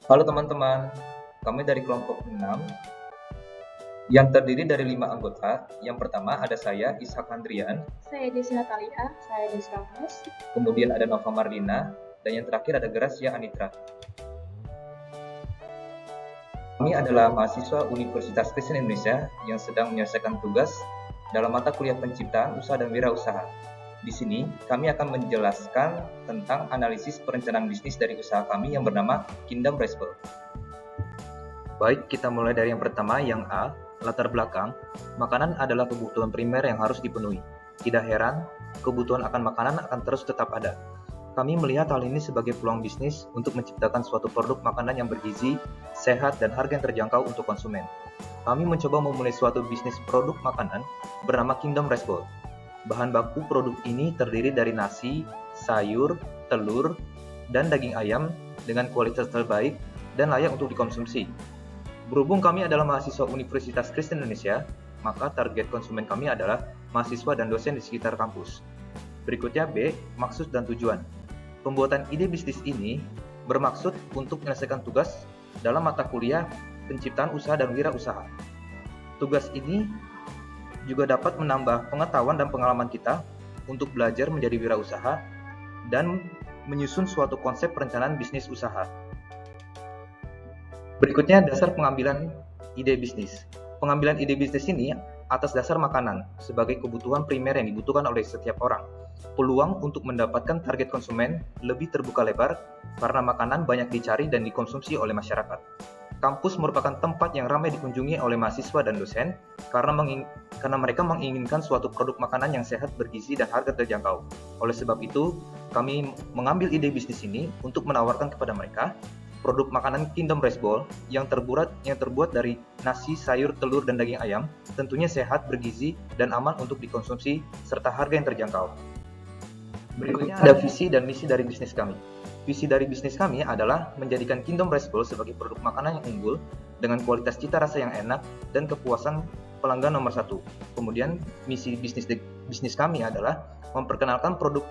Halo teman-teman, kami dari kelompok 6 yang terdiri dari 5 anggota. Yang pertama ada saya, Ishak Andrian, Saya Desi Natalia, saya Desi Kampus. kemudian ada Nova Marlina, dan yang terakhir ada Gracia Anitra. Kami adalah mahasiswa Universitas Kristen Indonesia yang sedang menyelesaikan tugas dalam mata kuliah penciptaan usaha dan wirausaha. Di sini, kami akan menjelaskan tentang analisis perencanaan bisnis dari usaha kami yang bernama Kingdom Respo. Baik, kita mulai dari yang pertama, yang A, latar belakang. Makanan adalah kebutuhan primer yang harus dipenuhi. Tidak heran, kebutuhan akan makanan akan terus tetap ada. Kami melihat hal ini sebagai peluang bisnis untuk menciptakan suatu produk makanan yang bergizi, sehat, dan harga yang terjangkau untuk konsumen. Kami mencoba memulai suatu bisnis produk makanan bernama Kingdom Rice Bowl. Bahan baku produk ini terdiri dari nasi, sayur, telur, dan daging ayam dengan kualitas terbaik dan layak untuk dikonsumsi. Berhubung kami adalah mahasiswa Universitas Kristen Indonesia, maka target konsumen kami adalah mahasiswa dan dosen di sekitar kampus. Berikutnya B, maksud dan tujuan. Pembuatan ide bisnis ini bermaksud untuk menyelesaikan tugas dalam mata kuliah penciptaan usaha dan wirausaha. Tugas ini juga dapat menambah pengetahuan dan pengalaman kita untuk belajar menjadi wirausaha dan menyusun suatu konsep perencanaan bisnis usaha. Berikutnya dasar pengambilan ide bisnis. Pengambilan ide bisnis ini atas dasar makanan sebagai kebutuhan primer yang dibutuhkan oleh setiap orang. Peluang untuk mendapatkan target konsumen lebih terbuka lebar karena makanan banyak dicari dan dikonsumsi oleh masyarakat. Kampus merupakan tempat yang ramai dikunjungi oleh mahasiswa dan dosen karena mereka menginginkan suatu produk makanan yang sehat, bergizi, dan harga terjangkau. Oleh sebab itu, kami mengambil ide bisnis ini untuk menawarkan kepada mereka produk makanan Kingdom Rice Bowl yang terbuat dari nasi, sayur, telur, dan daging ayam, tentunya sehat, bergizi, dan aman untuk dikonsumsi, serta harga yang terjangkau. Berikutnya ada visi dan misi dari bisnis kami. Visi dari bisnis kami adalah menjadikan Kingdom Rice Bowl sebagai produk makanan yang unggul dengan kualitas cita rasa yang enak dan kepuasan pelanggan nomor satu. Kemudian misi bisnis kami adalah memperkenalkan produk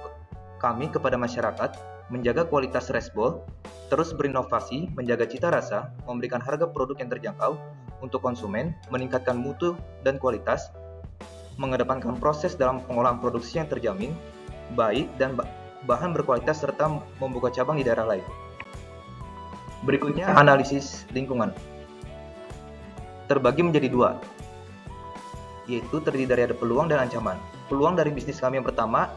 kami kepada masyarakat, menjaga kualitas rice bowl, terus berinovasi, menjaga cita rasa, memberikan harga produk yang terjangkau untuk konsumen, meningkatkan mutu dan kualitas, mengedepankan proses dalam pengolahan produksi yang terjamin, baik dan bahan berkualitas serta membuka cabang di daerah lain. Berikutnya analisis lingkungan. Terbagi menjadi dua, yaitu terdiri dari ada peluang dan ancaman. Peluang dari bisnis kami yang pertama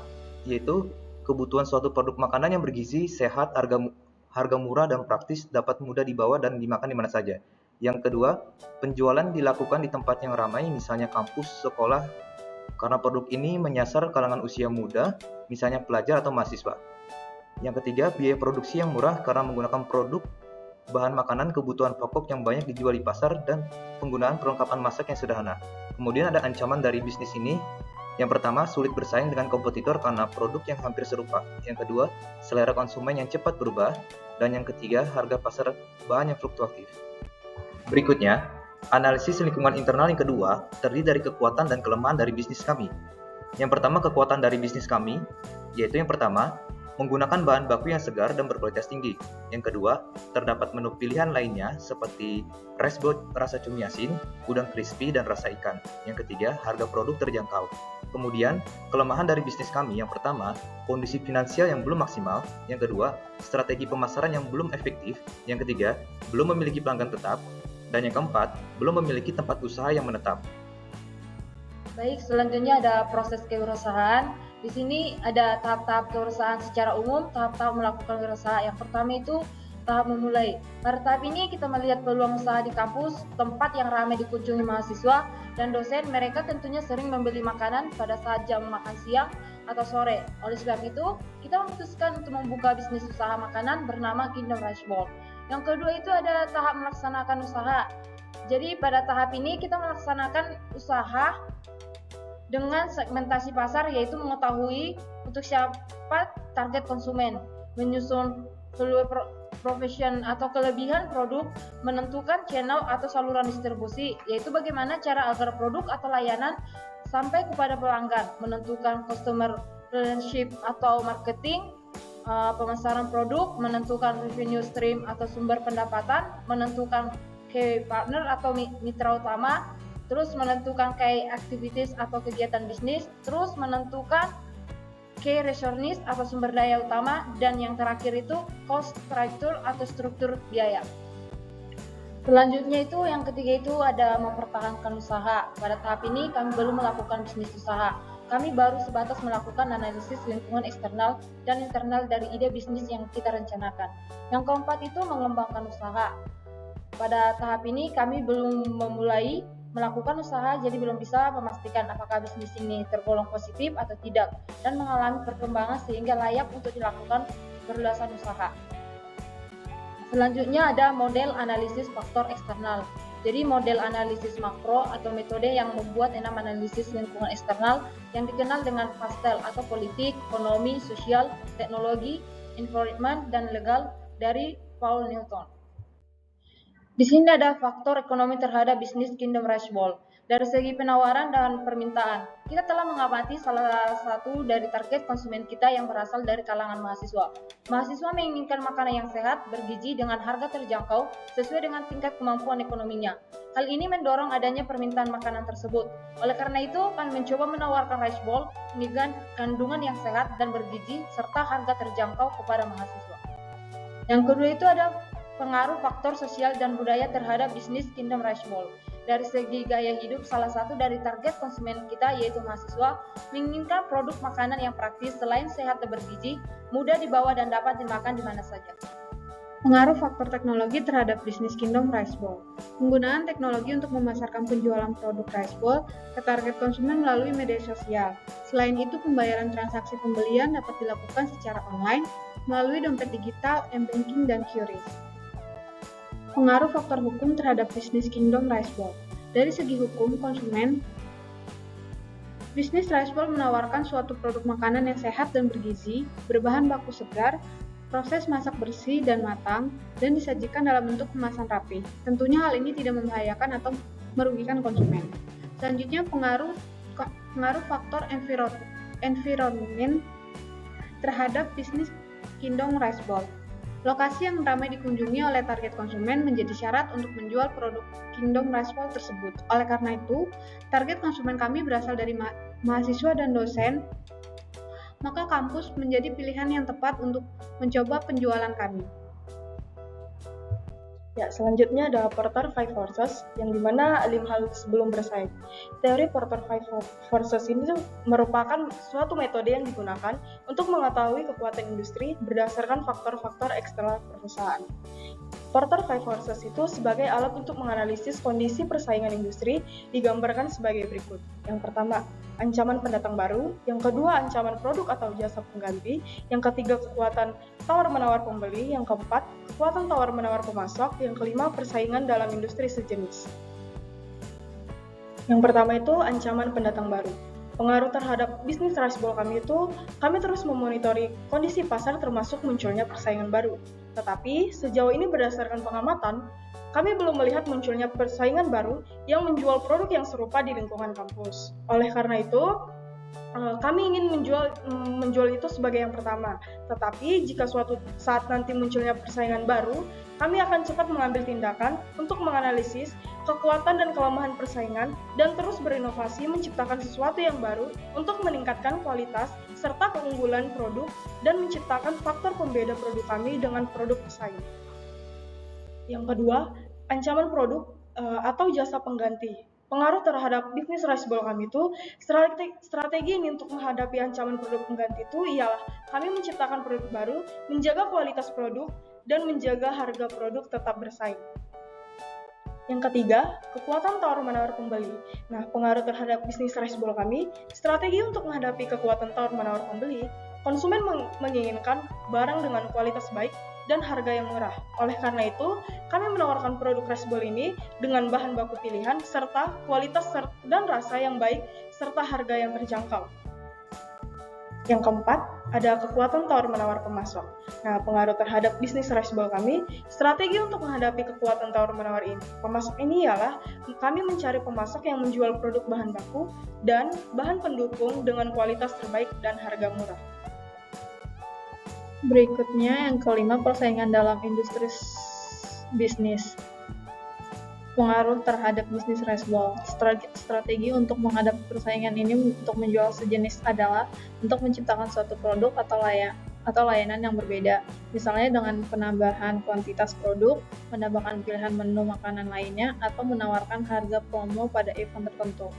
yaitu kebutuhan suatu produk makanan yang bergizi, sehat, harga murah dan praktis, dapat mudah dibawa dan dimakan di mana saja. Yang kedua, penjualan dilakukan di tempat yang ramai, misalnya kampus, sekolah, karena produk ini menyasar kalangan usia muda, misalnya pelajar atau mahasiswa. Yang ketiga, biaya produksi yang murah karena menggunakan produk bahan makanan kebutuhan pokok yang banyak dijual di pasar dan penggunaan perlengkapan masak yang sederhana. Kemudian ada ancaman dari bisnis ini. Yang pertama, sulit bersaing dengan kompetitor karena produk yang hampir serupa. Yang kedua, selera konsumen yang cepat berubah. Dan yang ketiga, harga pasar bahan yang fluktuatif. Berikutnya, analisis lingkungan internal yang kedua terdiri dari kekuatan dan kelemahan dari bisnis kami. Yang pertama, kekuatan dari bisnis kami, yaitu yang pertama, menggunakan bahan baku yang segar dan berkualitas tinggi. Yang kedua, terdapat menu pilihan lainnya seperti rice bowl rasa cumi asin, udang crispy, dan rasa ikan. Yang ketiga, harga produk terjangkau. Kemudian, kelemahan dari bisnis kami yang pertama, kondisi finansial yang belum maksimal. Yang kedua, strategi pemasaran yang belum efektif. Yang ketiga, belum memiliki pelanggan tetap. Dan yang keempat, belum memiliki tempat usaha yang menetap. Baik, selanjutnya ada proses kewirausahaan. Di sini ada tahap-tahap kewirausahaan secara umum, tahap-tahap melakukan wirausaha. Yang pertama itu tahap memulai. Pada tahap ini kita melihat peluang usaha di kampus, tempat yang ramai dikunjungi mahasiswa dan dosen. Mereka tentunya sering membeli makanan pada saat jam makan siang atau sore. Oleh sebab itu, kita memutuskan untuk membuka bisnis usaha makanan bernama Kingdom Rice Bowl. Yang kedua itu ada tahap melaksanakan usaha. Jadi pada tahap ini kita melaksanakan usaha dengan segmentasi pasar, yaitu mengetahui untuk siapa target konsumen, menyusun value proposition atau kelebihan produk, menentukan channel atau saluran distribusi, yaitu bagaimana cara agar produk atau layanan sampai kepada pelanggan, menentukan customer relationship atau marketing, pemasaran produk, menentukan revenue stream atau sumber pendapatan, menentukan key partner atau mitra utama, terus menentukan key activities atau kegiatan bisnis, terus menentukan key resources atau sumber daya utama, dan yang terakhir itu cost structure atau struktur biaya. Selanjutnya itu yang ketiga itu ada mempertahankan usaha. Pada tahap ini kami belum melakukan bisnis usaha. Kami baru sebatas melakukan analisis lingkungan eksternal dan internal dari ide bisnis yang kita rencanakan. Yang keempat itu mengembangkan usaha. Pada tahap ini kami belum memulai melakukan usaha, jadi belum bisa memastikan apakah bisnis ini tergolong positif atau tidak dan mengalami perkembangan sehingga layak untuk dilakukan perluasan usaha. Selanjutnya ada model analisis faktor eksternal. Jadi model analisis makro atau metode yang membuat analisis lingkungan eksternal yang dikenal dengan FASTEL atau politik, ekonomi, sosial, teknologi, environment, dan legal dari Paul Newton. Di sini ada faktor ekonomi terhadap bisnis Kingdom Rush Ball. Dari segi penawaran dan permintaan, kita telah mengamati salah satu dari target konsumen kita yang berasal dari kalangan mahasiswa. Mahasiswa menginginkan makanan yang sehat, bergizi, dengan harga terjangkau, sesuai dengan tingkat kemampuan ekonominya. Hal ini mendorong adanya permintaan makanan tersebut. Oleh karena itu, kami mencoba menawarkan Rush Ball dengan kandungan yang sehat dan bergizi, serta harga terjangkau kepada mahasiswa. Yang kedua itu ada pengaruh faktor sosial dan budaya terhadap bisnis Kingdom Rush Ball. Dari segi gaya hidup, salah satu dari target konsumen kita yaitu mahasiswa menginginkan produk makanan yang praktis selain sehat dan bergizi, mudah dibawa dan dapat dimakan di mana saja. Pengaruh faktor teknologi terhadap bisnis Kingdom Rush Ball. Penggunaan teknologi untuk memasarkan penjualan produk Rush Ball ke target konsumen melalui media sosial. Selain itu, pembayaran transaksi pembelian dapat dilakukan secara online melalui dompet digital, m-banking, dan QRIS. Pengaruh faktor hukum terhadap bisnis Kingdom Rush Ball. Dari segi hukum konsumen, bisnis Rush Ball menawarkan suatu produk makanan yang sehat dan bergizi, berbahan baku segar, proses masak bersih dan matang, dan disajikan dalam bentuk kemasan rapi. Tentunya hal ini tidak membahayakan atau merugikan konsumen. Selanjutnya pengaruh faktor environment terhadap bisnis Kingdom Rush Ball. Lokasi yang ramai dikunjungi oleh target konsumen menjadi syarat untuk menjual produk Kingdom Rush Ball tersebut. Oleh karena itu, target konsumen kami berasal dari mahasiswa dan dosen, maka kampus menjadi pilihan yang tepat untuk mencoba penjualan kami. Ya, selanjutnya ada Porter 5 Forces, yang dimana 5 hal sebelum bersaing. Teori Porter 5 Forces ini merupakan suatu metode yang digunakan untuk mengetahui kekuatan industri berdasarkan faktor-faktor eksternal perusahaan. Porter 5 Forces itu sebagai alat untuk menganalisis kondisi persaingan industri digambarkan sebagai berikut. Yang pertama, ancaman pendatang baru. Yang kedua, ancaman produk atau jasa pengganti. Yang ketiga, kekuatan tawar-menawar pembeli. Yang keempat, kekuatan tawar-menawar pemasok. Yang kelima, persaingan dalam industri sejenis. Yang pertama itu ancaman pendatang baru. Pengaruh terhadap bisnis Rush Ball kami itu, kami terus memonitori kondisi pasar termasuk munculnya persaingan baru. Tetapi sejauh ini berdasarkan pengamatan, kami belum melihat munculnya persaingan baru yang menjual produk yang serupa di lingkungan kampus. Oleh karena itu, kami ingin menjual itu sebagai yang pertama. Tetapi jika suatu saat nanti munculnya persaingan baru, kami akan cepat mengambil tindakan untuk menganalisis kekuatan dan kelemahan persaingan dan terus berinovasi menciptakan sesuatu yang baru untuk meningkatkan kualitas serta keunggulan produk dan menciptakan faktor pembeda produk kami dengan produk pesaing. Yang kedua, ancaman produk atau jasa pengganti. Pengaruh terhadap bisnis Rush Ball kami itu, strategi ini untuk menghadapi ancaman produk pengganti itu ialah kami menciptakan produk baru, menjaga kualitas produk, dan menjaga harga produk tetap bersaing. Yang ketiga, kekuatan tawar-menawar pembeli. Nah, pengaruh terhadap bisnis Rush Ball kami, strategi untuk menghadapi kekuatan tawar-menawar pembeli, konsumen menginginkan barang dengan kualitas baik dan harga yang murah. Oleh karena itu, kami menawarkan produk Rush Ball ini dengan bahan baku pilihan, serta kualitas dan rasa yang baik, serta harga yang terjangkau. Yang keempat, ada kekuatan tawar-menawar pemasok. Nah, pengaruh terhadap bisnis Rush Ball kami, strategi untuk menghadapi kekuatan tawar-menawar pemasok ini ialah kami mencari pemasok yang menjual produk bahan baku dan bahan pendukung dengan kualitas terbaik dan harga murah. Berikutnya yang kelima, persaingan dalam industri bisnis. Pengaruh terhadap bisnis raceball. Strategi untuk menghadapi persaingan ini untuk menjual sejenis adalah untuk menciptakan suatu produk atau layanan yang berbeda. Misalnya dengan penambahan kuantitas produk, menambahkan pilihan menu makanan lainnya, atau menawarkan harga promo pada event tertentu.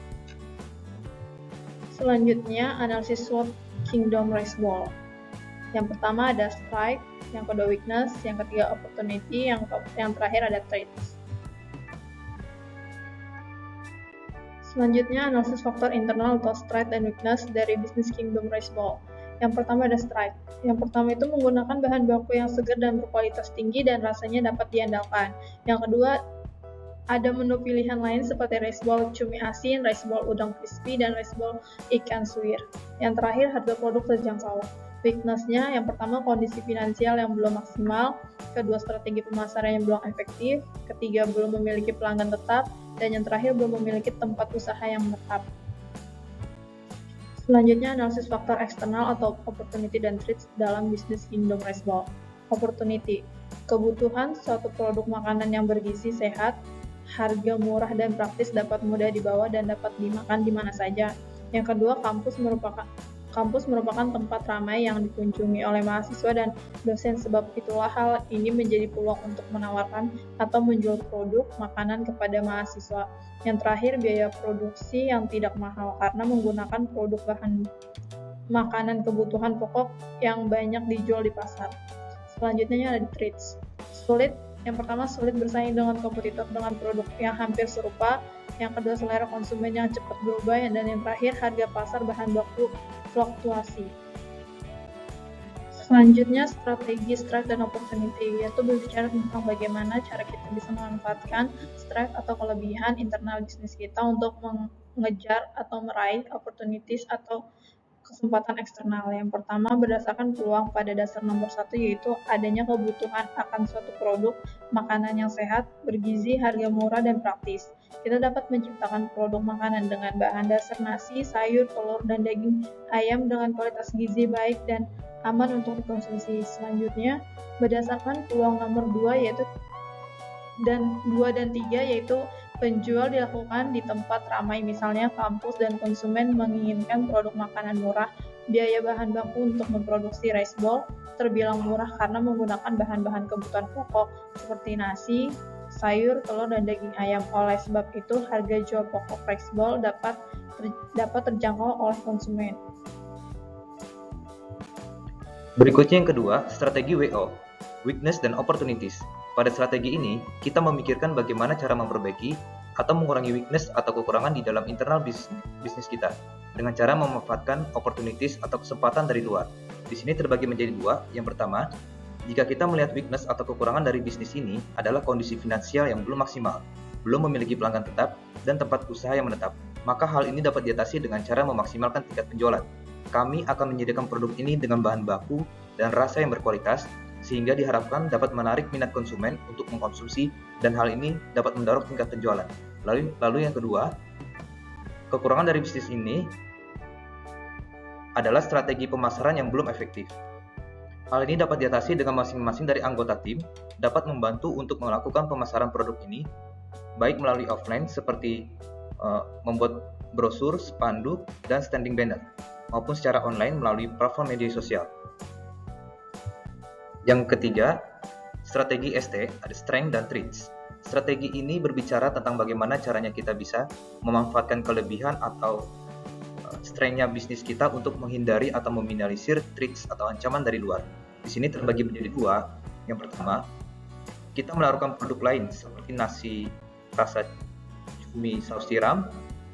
Selanjutnya, analisis SWOT Kingdom Raceball. Yang pertama ada strike, yang kedua weakness, yang ketiga opportunity, yang terakhir ada threats. Selanjutnya, analisis faktor internal atau strength dan weakness dari Business Kingdom Raceball. Yang pertama ada strike. Yang pertama itu menggunakan bahan baku yang segar dan berkualitas tinggi dan rasanya dapat diandalkan. Yang kedua, ada menu pilihan lain seperti raceball cumi asin, raceball udang crispy, dan raceball ikan suwir. Yang terakhir, harga produk terjangkau. Weakness-nya yang pertama kondisi finansial yang belum maksimal, kedua strategi pemasaran yang belum efektif, ketiga belum memiliki pelanggan tetap, dan yang terakhir belum memiliki tempat usaha yang menetap. Selanjutnya analisis faktor eksternal atau opportunity dan threats dalam bisnis Kingdom Raceball. Opportunity, kebutuhan suatu produk makanan yang bergizi sehat, harga murah dan praktis, dapat mudah dibawa dan dapat dimakan di mana saja. Yang kedua, kampus merupakan tempat ramai yang dikunjungi oleh mahasiswa dan dosen, sebab itulah hal ini menjadi peluang untuk menawarkan atau menjual produk makanan kepada mahasiswa. Yang terakhir, biaya produksi yang tidak mahal karena menggunakan produk bahan makanan kebutuhan pokok yang banyak dijual di pasar. Selanjutnya ada threats. Yang pertama, sulit bersaing dengan kompetitor dengan produk yang hampir serupa. Yang kedua, selera konsumen yang cepat berubah. Dan yang terakhir, harga pasar bahan baku fluktuasi. Selanjutnya, strategi, strength, dan opportunity, yaitu berbicara tentang bagaimana cara kita bisa memanfaatkan strength atau kelebihan internal bisnis kita untuk mengejar atau meraih opportunities atau kesempatan eksternal. Yang pertama, berdasarkan peluang pada dasar nomor 1, yaitu adanya kebutuhan akan suatu produk makanan yang sehat, bergizi, harga murah, dan praktis. Kita dapat menciptakan produk makanan dengan bahan dasar nasi, sayur, telur, dan daging ayam dengan kualitas gizi baik dan aman untuk dikonsumsi. Selanjutnya, berdasarkan peluang nomor 2 yaitu 2 dan 3, yaitu penjual dilakukan di tempat ramai, misalnya kampus, dan konsumen menginginkan produk makanan murah. Biaya bahan baku untuk memproduksi raceball terbilang murah karena menggunakan bahan-bahan kebutuhan pokok seperti nasi, sayur, telur, dan daging ayam. Oleh sebab itu, harga jual pokok raceball dapat terjangkau oleh konsumen. Berikutnya yang kedua, strategi WO, weakness dan opportunities. Pada strategi ini, kita memikirkan bagaimana cara memperbaiki atau mengurangi weakness atau kekurangan di dalam internal bisnis kita dengan cara memanfaatkan opportunities atau kesempatan dari luar. Di sini terbagi menjadi dua. Yang pertama, jika kita melihat weakness atau kekurangan dari bisnis ini adalah kondisi finansial yang belum maksimal, belum memiliki pelanggan tetap, dan tempat usaha yang menetap, maka hal ini dapat diatasi dengan cara memaksimalkan tingkat penjualan. Kami akan menyediakan produk ini dengan bahan baku dan rasa yang berkualitas, sehingga diharapkan dapat menarik minat konsumen untuk mengkonsumsi, dan hal ini dapat mendorong tingkat penjualan. Lalu yang kedua, kekurangan dari bisnis ini adalah strategi pemasaran yang belum efektif. Hal ini dapat diatasi dengan masing-masing dari anggota tim dapat membantu untuk melakukan pemasaran produk ini, baik melalui offline seperti membuat brosur, spanduk, dan standing banner, maupun secara online melalui platform media sosial. Yang ketiga, strategi ST, ada strength dan threats. Strategi ini berbicara tentang bagaimana caranya kita bisa memanfaatkan kelebihan atau strength-nya bisnis kita untuk menghindari atau meminimalisir threats atau ancaman dari luar. Di sini terbagi menjadi dua. Yang pertama, kita menaruhkan produk lain seperti nasi rasa cumi saus tiram,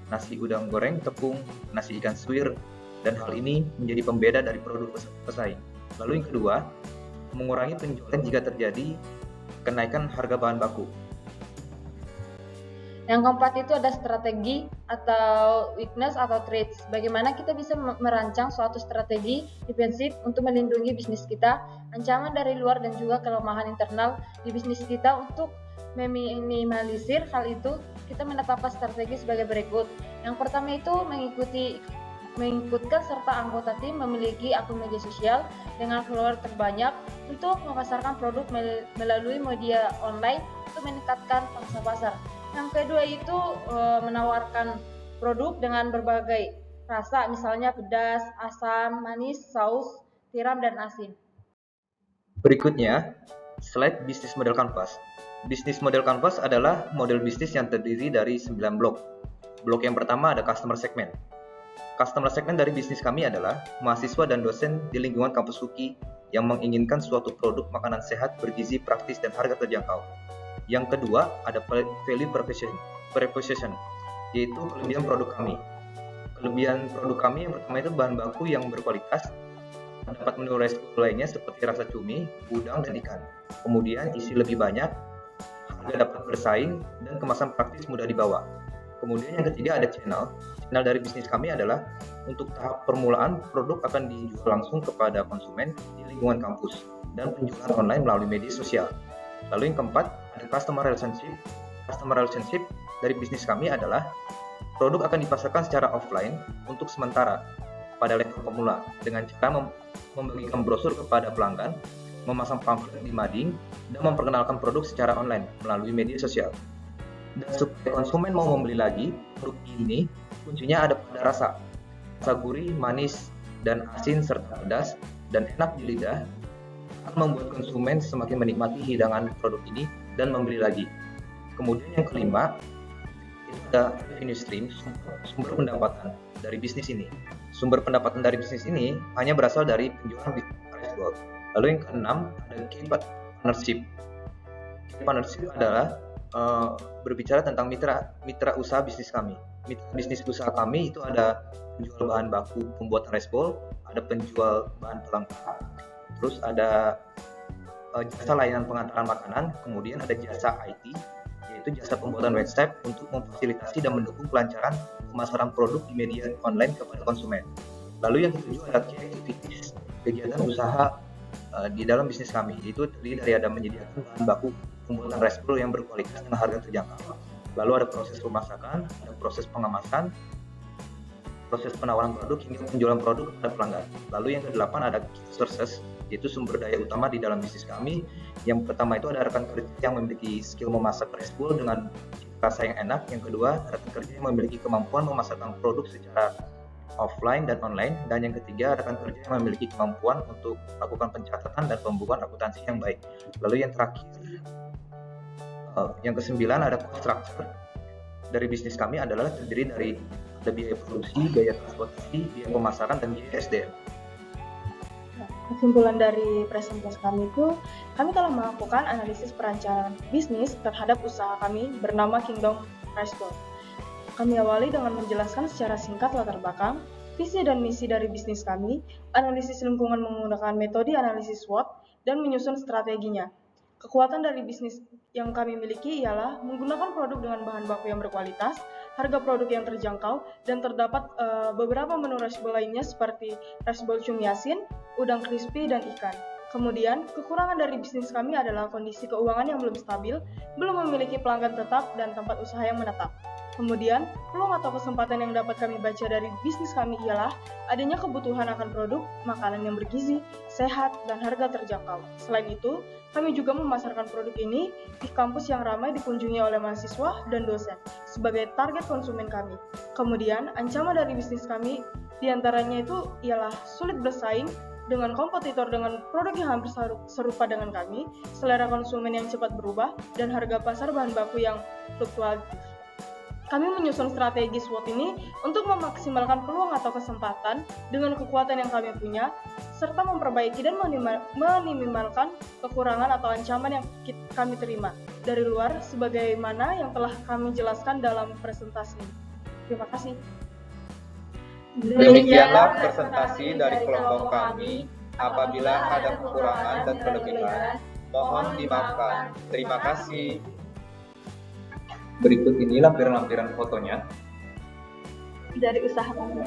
nasi udang goreng tepung, nasi ikan suwir, dan hal ini menjadi pembeda dari produk pesaing. Lalu yang kedua, mengurangi penjualan jika terjadi kenaikan harga bahan baku. Yang keempat itu ada strategi atau weakness atau threats. Bagaimana kita bisa merancang suatu strategi defensif untuk melindungi bisnis kita, ancaman dari luar dan juga kelemahan internal di bisnis kita. Untuk meminimalisir hal itu, kita menetapkan strategi sebagai berikut. Yang pertama itu mengikuti menginputkan serta anggota tim memiliki akun media sosial dengan follower terbanyak untuk memasarkan produk melalui media online untuk meningkatkan pangsa pasar. Yang kedua itu menawarkan produk dengan berbagai rasa, misalnya pedas, asam, manis, saus, tiram, dan asin. Berikutnya, slide bisnis model kanvas. Bisnis model kanvas adalah model bisnis yang terdiri dari 9 blok. Blok yang pertama ada customer segment. Customer segment dari bisnis kami adalah mahasiswa dan dosen di lingkungan kampus UKI yang menginginkan suatu produk makanan sehat, bergizi, praktis, dan harga terjangkau. Yang kedua ada value proposition, yaitu kelebihan produk kami. Kelebihan produk kami yang pertama itu bahan baku yang berkualitas, terdapat menu resto lainnya seperti rasa cumi, udang, dan ikan. Kemudian isi lebih banyak, harga dapat bersaing, dan kemasan praktis mudah dibawa. Kemudian yang ketiga ada channel. Channel dari bisnis kami adalah untuk tahap permulaan produk akan dijual langsung kepada konsumen di lingkungan kampus dan penjualan online melalui media sosial. Lalu yang keempat ada customer relationship. Customer relationship dari bisnis kami adalah produk akan dipasarkan secara offline untuk sementara pada level pemula dengan cara membagikan brosur kepada pelanggan, memasang pamflet di mading, dan memperkenalkan produk secara online melalui media sosial. Dan supaya konsumen mau membeli lagi, produk ini kuncinya ada pada rasa gurih, manis, dan asin serta pedas dan enak di lidah akan membuat konsumen semakin menikmati hidangan produk ini dan membeli lagi. Kemudian yang kelima, itu ada revenue stream, sumber pendapatan dari bisnis ini. Sumber pendapatan dari bisnis ini hanya berasal dari penjualan rice bowl. Lalu yang keenam ada key partnership. Key partnership adalah berbicara tentang mitra usaha bisnis kami. Mitra bisnis usaha kami itu ada penjual bahan baku pembuatan rice bowl, ada penjual bahan pelengkap, terus ada jasa layanan pengantaran makanan, kemudian ada jasa IT, yaitu jasa pembuatan website untuk memfasilitasi dan mendukung kelancaran pemasaran produk di media online kepada konsumen. Lalu yang ketujuh ada key activities, kegiatan usaha di dalam bisnis kami, yaitu terdiri dari ada menyediakan bahan baku pembuatan rice bowl yang berkualitas dengan harga terjangkau. Lalu ada proses pemasakan, ada proses pengemasan, proses penawaran produk hingga penjualan produk kepada pelanggan. Lalu yang kedelapan ada key sources, yaitu sumber daya utama di dalam bisnis kami. Yang pertama itu ada rekan kerja yang memiliki skill memasak rice bowl dengan rasa yang enak. Yang kedua, rekan kerja yang memiliki kemampuan memasarkan produk secara offline dan online. Dan yang ketiga, rekan kerja yang memiliki kemampuan untuk melakukan pencatatan dan pembukuan akuntansi yang baik. Lalu yang terakhir, yang kesembilan ada cost structure dari bisnis kami adalah terdiri dari biaya produksi, biaya transportasi, biaya pemasaran, dan biaya SDM. Kesimpulan dari presentasi kami itu, kami telah melakukan analisis perencanaan bisnis terhadap usaha kami bernama Kingdom Rice Bowl. Kami awali dengan menjelaskan secara singkat latar belakang, visi dan misi dari bisnis kami, analisis lingkungan menggunakan metode analisis SWOT, dan menyusun strateginya. Kekuatan dari bisnis yang kami miliki ialah menggunakan produk dengan bahan baku yang berkualitas, harga produk yang terjangkau, dan terdapat beberapa menu rice bowl lainnya seperti rice bowl cumi asin, udang crispy, dan ikan. Kemudian, kekurangan dari bisnis kami adalah kondisi keuangan yang belum stabil, belum memiliki pelanggan tetap, dan tempat usaha yang menetap. Kemudian, peluang atau kesempatan yang dapat kami baca dari bisnis kami ialah adanya kebutuhan akan produk, makanan yang bergizi, sehat, dan harga terjangkau. Selain itu, kami juga memasarkan produk ini di kampus yang ramai dikunjungi oleh mahasiswa dan dosen sebagai target konsumen kami. Kemudian, ancaman dari bisnis kami diantaranya itu ialah sulit bersaing dengan kompetitor dengan produk yang hampir serupa dengan kami, selera konsumen yang cepat berubah, dan harga pasar bahan baku yang fluktuatif. Kami menyusun strategi SWOT ini untuk memaksimalkan peluang atau kesempatan dengan kekuatan yang kami punya, serta memperbaiki dan meminimalkan kekurangan atau ancaman yang kami terima dari luar sebagaimana yang telah kami jelaskan dalam presentasi ini. Terima kasih. Demikianlah presentasi dari kelompok kami. Apabila ada kekurangan dan kelebihan, mohon dimaafkan. Terima kasih. Berikut ini lampiran-lampiran fotonya Dari usaha kami.